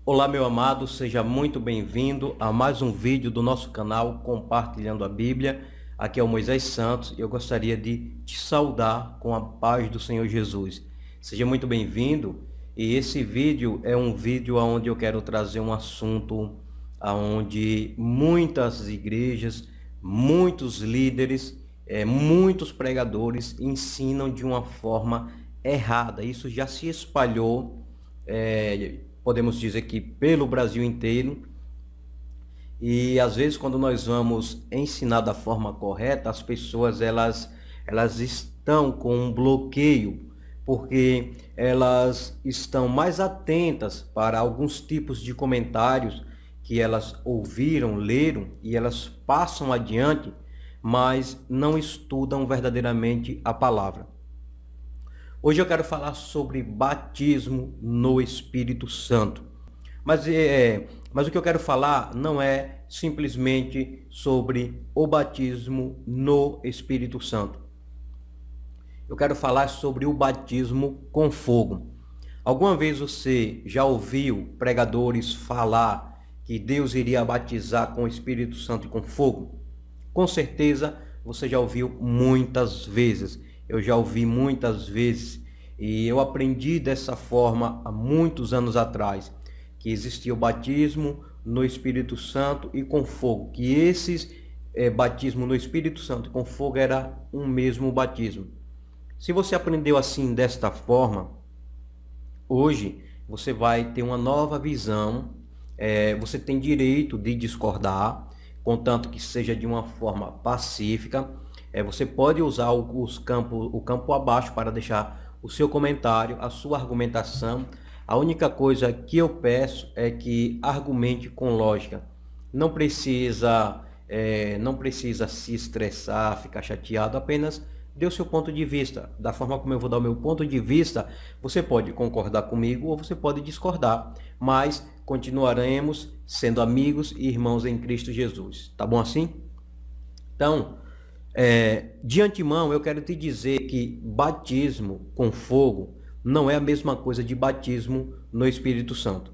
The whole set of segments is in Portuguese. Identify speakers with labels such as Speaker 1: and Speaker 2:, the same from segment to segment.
Speaker 1: Olá, meu amado, seja muito bem-vindo a mais um vídeo do nosso canal Compartilhando a Bíblia. Aqui é o Moisés Santos e eu gostaria de te saudar com a paz do Senhor Jesus. Seja muito bem-vindo e esse vídeo é um vídeo onde eu quero trazer um assunto onde muitas igrejas, muitos líderes, muitos pregadores ensinam de uma forma errada. Isso já se espalhou, podemos dizer que pelo Brasil inteiro, e às vezes quando nós vamos ensinar da forma correta, as pessoas elas estão com um bloqueio, porque elas estão mais atentas para alguns tipos de comentários que elas ouviram, leram e elas passam adiante, mas não estudam verdadeiramente a palavra. Hoje eu quero falar sobre batismo no Espírito Santo. Mas o que eu quero falar não é simplesmente sobre o batismo no Espírito Santo. Eu quero falar sobre o batismo com fogo. Alguma vez você já ouviu pregadores falar que Deus iria batizar com o Espírito Santo e com fogo? Com certeza você já ouviu muitas vezes. Eu já ouvi muitas vezes e eu aprendi dessa forma há muitos anos atrás, que existia o batismo no Espírito Santo e com fogo, que esses batismo no Espírito Santo e com fogo era um mesmo batismo. Se você aprendeu assim desta forma, hoje você vai ter uma nova visão, você tem direito de discordar, contanto que seja de uma forma pacífica. Você pode usar o campo abaixo para deixar o seu comentário, a sua argumentação. A única coisa que eu peço é que argumente com lógica. Não precisa se estressar, ficar chateado, apenas dê o seu ponto de vista. Da forma como eu vou dar o meu ponto de vista, você pode concordar comigo ou você pode discordar, mas continuaremos sendo amigos e irmãos em Cristo Jesus. Tá bom assim? Então, de antemão, eu quero te dizer que batismo com fogo não é a mesma coisa de batismo no Espírito Santo.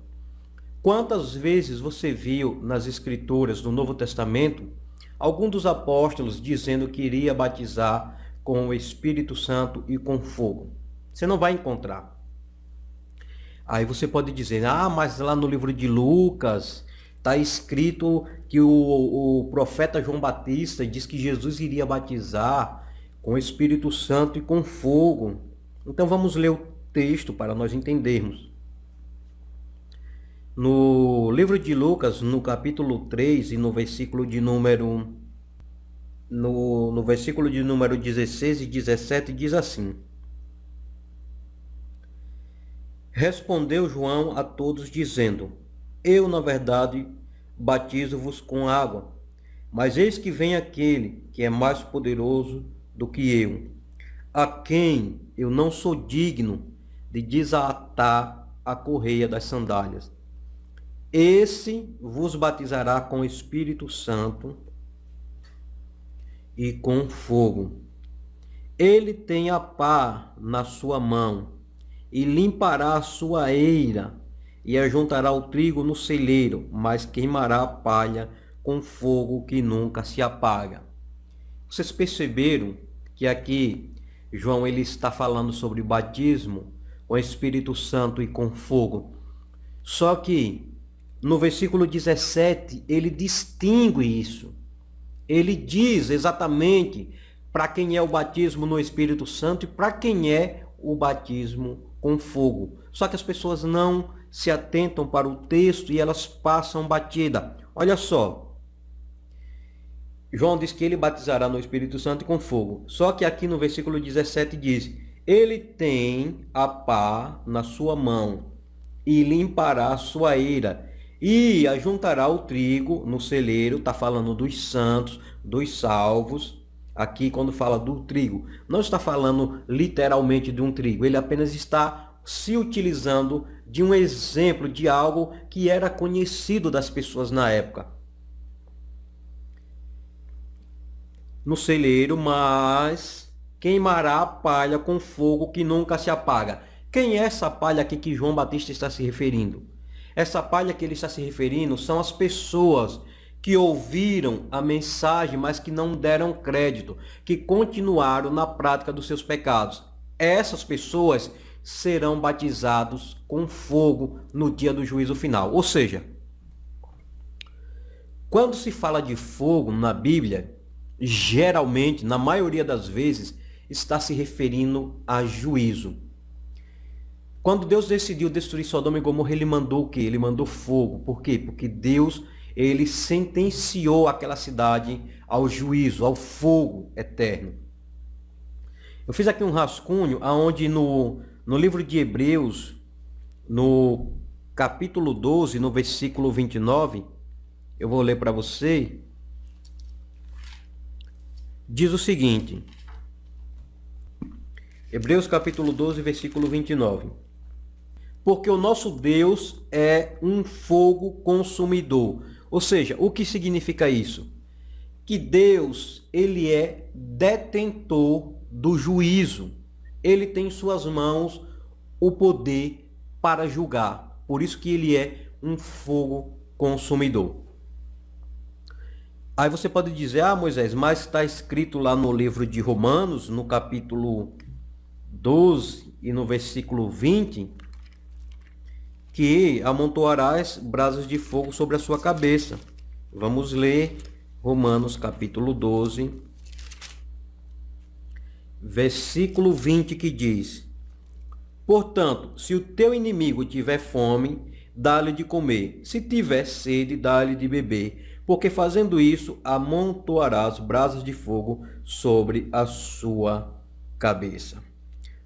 Speaker 1: Quantas vezes você viu nas Escrituras do Novo Testamento algum dos apóstolos dizendo que iria batizar com o Espírito Santo e com fogo? Você não vai encontrar. Aí você pode dizer, mas lá no livro de Lucas está escrito que o profeta João Batista diz que Jesus iria batizar com o Espírito Santo e com fogo. Então vamos ler o texto para nós entendermos. No livro de Lucas, no capítulo 3 e no versículo de número 16 e 17 diz assim: Respondeu João a todos dizendo: Eu, na verdade, batizo-vos com água, mas eis que vem aquele que é mais poderoso do que eu, a quem eu não sou digno de desatar a correia das sandálias. Esse vos batizará com o Espírito Santo e com fogo. Ele tem a pá na sua mão e limpará a sua eira e ajuntará o trigo no celeiro, mas queimará a palha com fogo que nunca se apaga. Vocês perceberam que aqui João ele está falando sobre batismo com o Espírito Santo e com fogo. Só que no versículo 17 ele distingue isso. Ele diz exatamente para quem é o batismo no Espírito Santo e para quem é o batismo com fogo. Só que as pessoas não se atentam para o texto e elas passam batida. Olha só. João diz que ele batizará no Espírito Santo e com fogo. Só que aqui no versículo 17 diz: Ele tem a pá na sua mão e limpará a sua eira e ajuntará o trigo no celeiro. Está falando dos santos, dos salvos. Aqui quando fala do trigo, não está falando literalmente de um trigo. Ele apenas está se utilizando de um exemplo de algo que era conhecido das pessoas na época. no celeiro, mas queimará a palha com fogo que nunca se apaga. Quem é essa palha aqui que João Batista está se referindo? Essa palha que ele está se referindo são as pessoas que ouviram a mensagem, mas que não deram crédito, que continuaram na prática dos seus pecados. Essas pessoas serão batizados com fogo no dia do juízo final. Ou seja, quando se fala de fogo na Bíblia, geralmente, na maioria das vezes, está se referindo a juízo. Quando Deus decidiu destruir Sodoma e Gomorra, ele mandou o quê? Ele mandou fogo. Por quê? Porque Deus, ele sentenciou aquela cidade ao juízo, ao fogo eterno. Eu fiz aqui um rascunho onde no livro de Hebreus, no capítulo 12, no versículo 29, eu vou ler para você, diz o seguinte, Hebreus capítulo 12, versículo 29. Porque o nosso Deus é um fogo consumidor. Ou seja, o que significa isso? Que Deus, ele é detentor do juízo. Ele tem em suas mãos o poder para julgar. Por isso que ele é um fogo consumidor. Aí você pode dizer, Moisés, mas está escrito lá no livro de Romanos, no capítulo 12 e no versículo 20, que amontoarás brasas de fogo sobre a sua cabeça. Vamos ler Romanos capítulo 12, versículo 20, que diz: portanto, se o teu inimigo tiver fome, dá-lhe de comer. Se tiver sede, dá-lhe de beber. Porque fazendo isso, amontoarás brasas de fogo sobre a sua cabeça.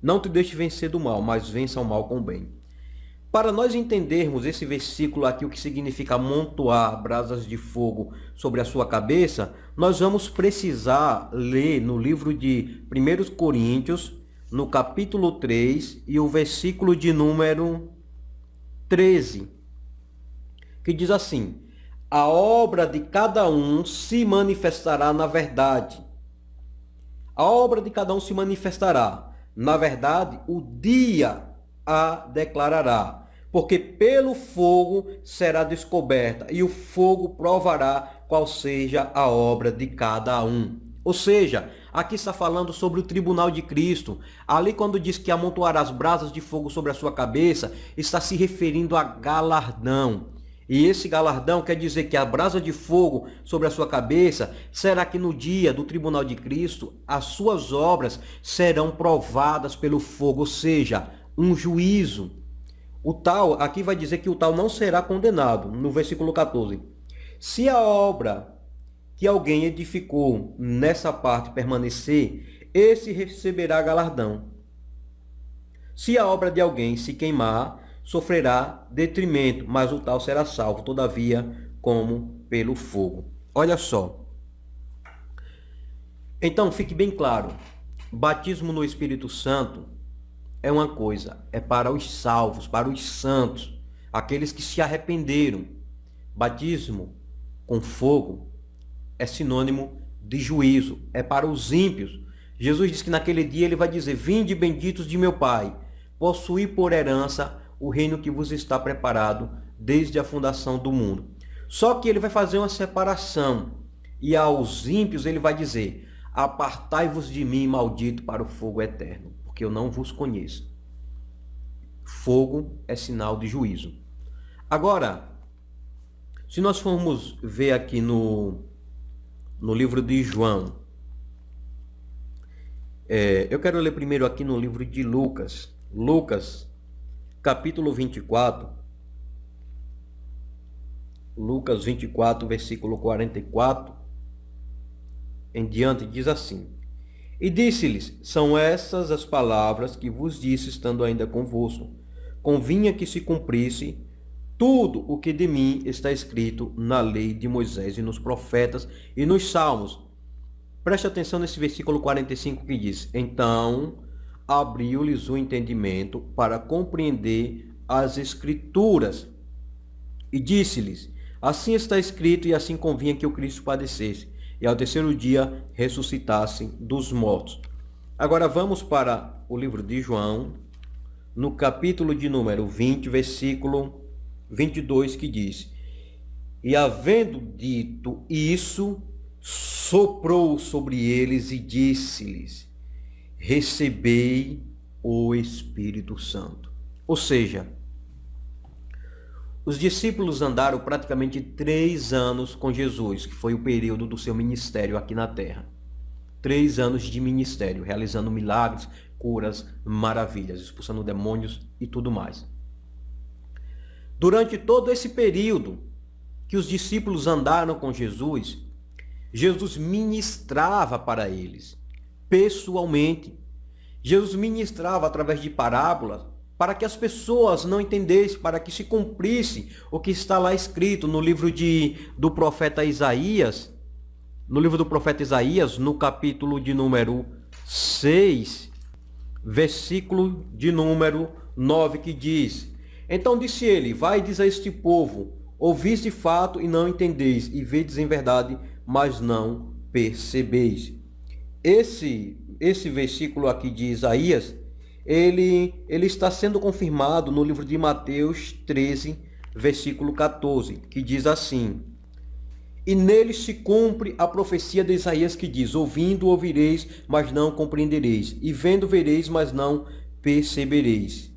Speaker 1: Não te deixe vencer do mal, mas vença o mal com o bem. Para nós entendermos esse versículo aqui, o que significa amontoar brasas de fogo sobre a sua cabeça, nós vamos precisar ler no livro de 1 Coríntios, no capítulo 3 e o versículo de número 13, que diz assim: a obra de cada um se manifestará na verdade. A obra de cada um se manifestará. Na verdade, o dia a declarará. Porque pelo fogo será descoberta, e o fogo provará qual seja a obra de cada um. Ou seja, aqui está falando sobre o tribunal de Cristo. Ali, quando diz que amontoará as brasas de fogo sobre a sua cabeça, está se referindo a galardão. E esse galardão quer dizer que a brasa de fogo sobre a sua cabeça será que no dia do tribunal de Cristo, as suas obras serão provadas pelo fogo, ou seja, um juízo. O tal, aqui vai dizer que o tal não será condenado, no versículo 14. Se a obra que alguém edificou nessa parte permanecer, esse receberá galardão. Se a obra de alguém se queimar, sofrerá detrimento, mas o tal será salvo, todavia, como pelo fogo. Olha só. Então, fique bem claro, batismo no Espírito Santo é uma coisa, é para os salvos, para os santos, aqueles que se arrependeram. Batismo com fogo é sinônimo de juízo, é para os ímpios. Jesus diz que naquele dia ele vai dizer: vinde benditos de meu Pai, possuí por herança o reino que vos está preparado desde a fundação do mundo. Só que ele vai fazer uma separação, e aos ímpios ele vai dizer: apartai-vos de mim, maldito, para o fogo eterno, porque eu não vos conheço. Fogo é sinal de juízo. Agora, se nós formos ver aqui no livro de João, eu quero ler primeiro aqui no livro de Lucas. Lucas, capítulo 24. Lucas 24, versículo 44 em diante, diz assim: e disse-lhes: são essas as palavras que vos disse estando ainda convosco. Convinha que se cumprisse tudo o que de mim está escrito na lei de Moisés e nos profetas e nos salmos. Preste atenção nesse versículo 45 que diz: então abriu-lhes o entendimento para compreender as Escrituras. E disse-lhes: assim está escrito, e assim convinha que o Cristo padecesse e ao terceiro dia ressuscitasse dos mortos. Agora vamos para o livro de João, no capítulo de número 20, versículo 22, que diz: E havendo dito isso, soprou sobre eles e disse-lhes: Recebei o Espírito Santo. Ou seja, os discípulos andaram praticamente 3 anos com Jesus, que foi o período do seu ministério aqui na terra. 3 anos de ministério, realizando milagres, curas, maravilhas, expulsando demônios e tudo mais. Durante todo esse período que os discípulos andaram com Jesus, Jesus ministrava para eles, pessoalmente. Jesus ministrava através de parábolas, para que as pessoas não entendessem, para que se cumprisse o que está lá escrito no livro do profeta Isaías, no capítulo de número 6, versículo de número 9, que diz: Então disse ele: Vai, diz a este povo, ouvis de fato e não entendeis, e vedes em verdade, mas não percebeis. Esse versículo aqui de Isaías, ele está sendo confirmado no livro de Mateus 13, versículo 14, que diz assim: E nele se cumpre a profecia de Isaías que diz: Ouvindo ouvireis, mas não compreendereis, e vendo vereis, mas não percebereis.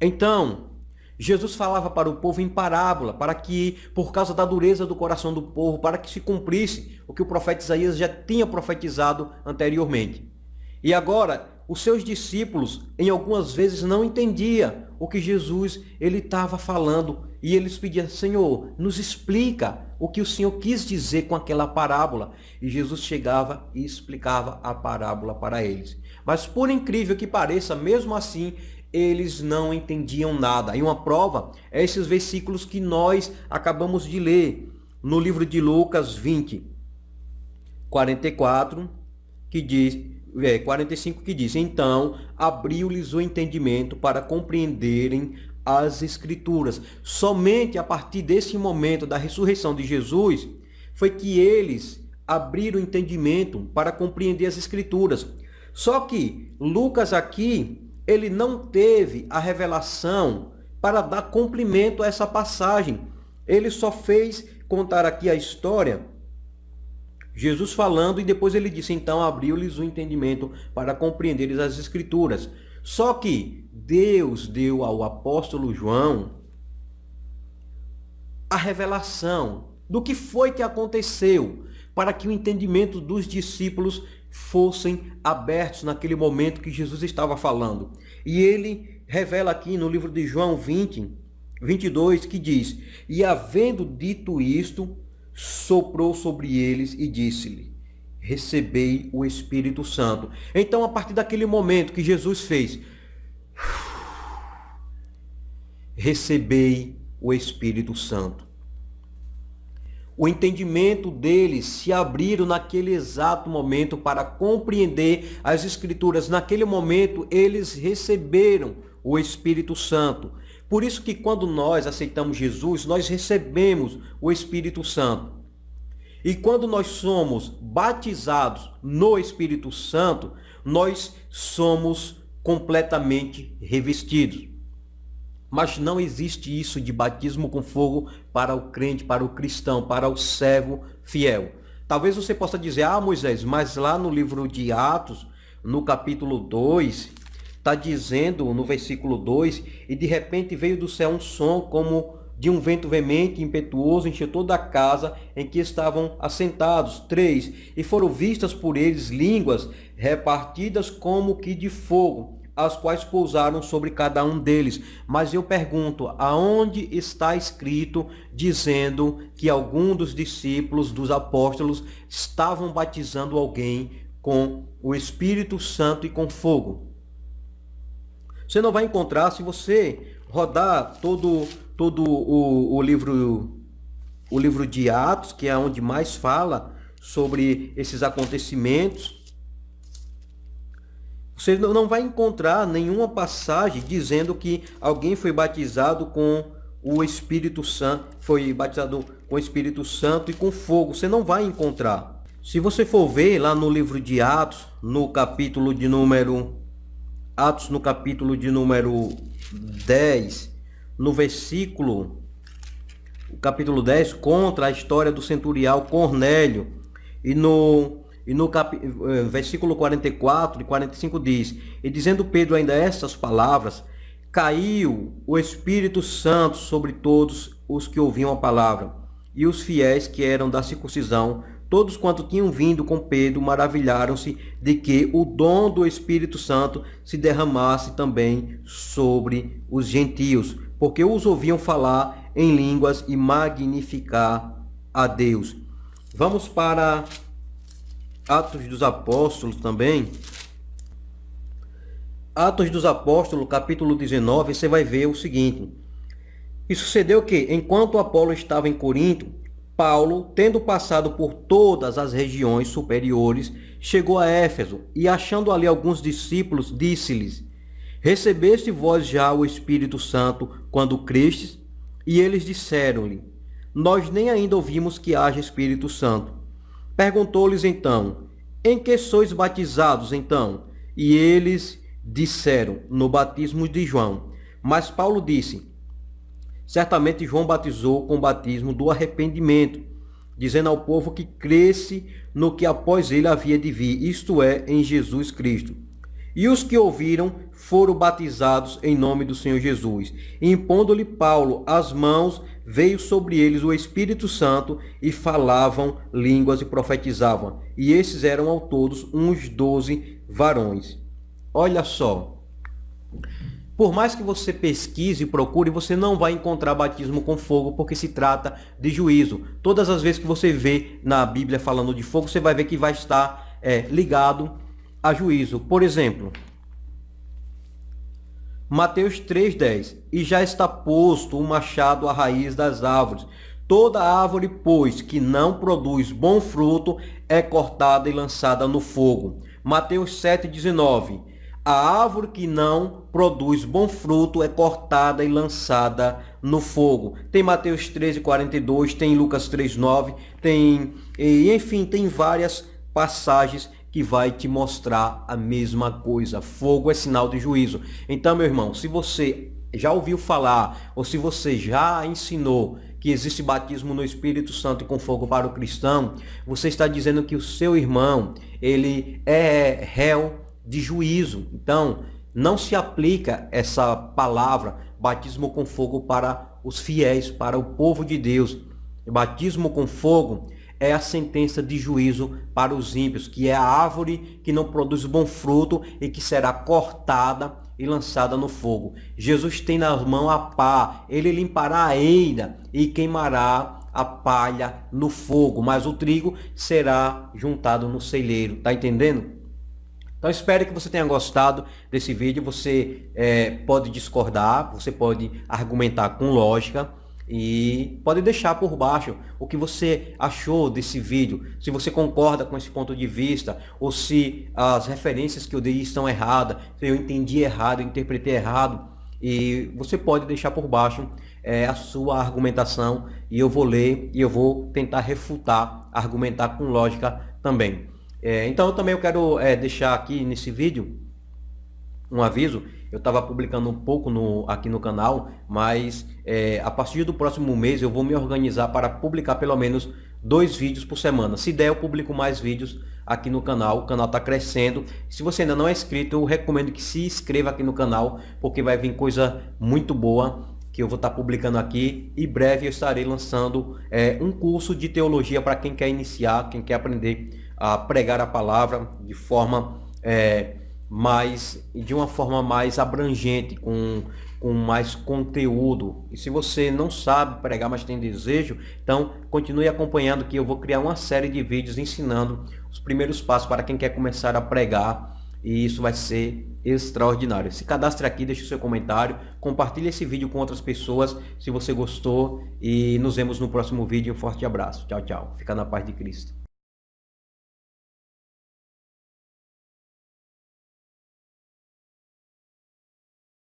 Speaker 1: Então, Jesus falava para o povo em parábola, para que, por causa da dureza do coração do povo, para que se cumprisse o que o profeta Isaías já tinha profetizado anteriormente. E agora, os seus discípulos, em algumas vezes, não entendiam o que Jesus estava falando. E eles pediam: Senhor, nos explica o que o Senhor quis dizer com aquela parábola. E Jesus chegava e explicava a parábola para eles. Mas por incrível que pareça, mesmo assim, eles não entendiam nada. E uma prova é esses versículos que nós acabamos de ler no livro de Lucas 20, 44, que diz... 45, que diz: Então abriu-lhes o entendimento para compreenderem as Escrituras. Somente a partir desse momento da ressurreição de Jesus foi que eles abriram o entendimento para compreender as Escrituras. Só que Lucas aqui, ele não teve a revelação para dar cumprimento a essa passagem. Ele só fez contar aqui a história, Jesus falando, e depois ele disse: Então abriu-lhes o entendimento para compreenderes as Escrituras. Só que Deus deu ao apóstolo João a revelação do que foi que aconteceu, para que o entendimento dos discípulos fossem abertos naquele momento que Jesus estava falando. E ele revela aqui no livro de João 20, 22, que diz: E havendo dito isto, soprou sobre eles e disse-lhe: Recebei o Espírito Santo. Então, a partir daquele momento que Jesus fez, recebei o Espírito Santo, o entendimento deles se abriram naquele exato momento para compreender as Escrituras. Naquele momento, eles receberam o Espírito Santo. Por isso que quando nós aceitamos Jesus, nós recebemos o Espírito Santo. E quando nós somos batizados no Espírito Santo, nós somos completamente revestidos. Mas não existe isso de batismo com fogo para o crente, para o cristão, para o servo fiel. Talvez você possa dizer: Moisés, mas lá no livro de Atos, no capítulo 2, está dizendo no versículo 2, e de repente veio do céu um som como de um vento veemente e impetuoso, encheu toda a casa em que estavam assentados. 3, e foram vistas por eles línguas repartidas como que de fogo, as quais pousaram sobre cada um deles. Mas eu pergunto: aonde está escrito dizendo que algum dos discípulos, dos apóstolos, estavam batizando alguém com o Espírito Santo e com fogo? Você não vai encontrar. Se você rodar todo o livro de Atos, que é onde mais fala sobre esses acontecimentos, você não vai encontrar nenhuma passagem dizendo que alguém foi batizado com o Espírito Santo, foi batizado com o Espírito Santo e com fogo. Você não vai encontrar. Se você for ver lá no livro de Atos, no capítulo de número 10, no versículo, capítulo 10, conta a história do centurião Cornélio. E no versículo 44 e 45 diz: e dizendo Pedro ainda estas palavras, caiu o Espírito Santo sobre todos os que ouviam a palavra. E os fiéis que eram da circuncisão, todos quanto tinham vindo com Pedro, maravilharam-se de que o dom do Espírito Santo se derramasse também sobre os gentios, porque os ouviam falar em línguas e magnificar a Deus. Vamos para Atos dos Apóstolos também. Atos dos Apóstolos, capítulo 19, você vai ver o seguinte. E sucedeu que, enquanto Apolo estava em Corinto, Paulo, tendo passado por todas as regiões superiores, chegou a Éfeso e, achando ali alguns discípulos, disse-lhes: recebeste vós já o Espírito Santo quando crestes? E eles disseram-lhe: nós nem ainda ouvimos que haja Espírito Santo. Perguntou-lhes então: em que sois batizados então? E eles disseram: no batismo de João. Mas Paulo disse: certamente João batizou com o batismo do arrependimento, dizendo ao povo que cresce no que após ele havia de vir, isto é, em Jesus Cristo. E os que ouviram foram batizados em nome do Senhor Jesus. E impondo-lhe Paulo as mãos, veio sobre eles o Espírito Santo, e falavam línguas e profetizavam. E esses eram ao todos uns 12 varões. Olha só. Por mais que você pesquise e procure, você não vai encontrar batismo com fogo, porque se trata de juízo. Todas as vezes que você vê na Bíblia falando de fogo, você vai ver que vai estar ligado a juízo. Por exemplo, Mateus 3,10. E já está posto o machado à raiz das árvores. Toda árvore, pois, que não produz bom fruto, é cortada e lançada no fogo. Mateus 7,19. A árvore que não produz bom fruto é cortada e lançada no fogo. Tem Mateus 13,42, tem Lucas 3,9, enfim, tem várias passagens que vai te mostrar a mesma coisa. Fogo é sinal de juízo. Então, meu irmão, se você já ouviu falar, ou se você já ensinou que existe batismo no Espírito Santo e com fogo para o cristão, você está dizendo que o seu irmão, ele é réu de juízo. Então, não se aplica essa palavra batismo com fogo para os fiéis, para o povo de Deus. Batismo com fogo é a sentença de juízo para os ímpios, que é a árvore que não produz bom fruto e que será cortada e lançada no fogo. Jesus tem na mão a pá, ele limpará a eira e queimará a palha no fogo, mas o trigo será juntado no celeiro. Tá entendendo? Então, espero que você tenha gostado desse vídeo. Você pode discordar, você pode argumentar com lógica e pode deixar por baixo o que você achou desse vídeo. Se você concorda com esse ponto de vista ou se as referências que eu dei estão erradas, se eu entendi errado, eu interpretei errado. E você pode deixar por baixo a sua argumentação e eu vou ler e eu vou tentar refutar, argumentar com lógica também. Então eu quero deixar aqui nesse vídeo um aviso. Eu estava publicando um pouco aqui no canal, mas a partir do próximo mês eu vou me organizar para publicar pelo menos 2 vídeos por semana. Se der, eu publico mais vídeos aqui no canal. O canal está crescendo. Se você ainda não é inscrito, eu recomendo que se inscreva aqui no canal, porque vai vir coisa muito boa que eu vou estar publicando aqui. Em breve eu estarei lançando um curso de teologia para quem quer iniciar, quem quer aprender a pregar a palavra de forma de uma forma mais abrangente, com mais conteúdo. E se você não sabe pregar, mas tem desejo, então continue acompanhando que eu vou criar uma série de vídeos ensinando os primeiros passos para quem quer começar a pregar, e isso vai ser extraordinário. Se cadastre aqui, deixe o seu comentário, compartilhe esse vídeo com outras pessoas se você gostou, e nos vemos no próximo vídeo. Um forte abraço. Tchau, tchau. Fica na paz de Cristo.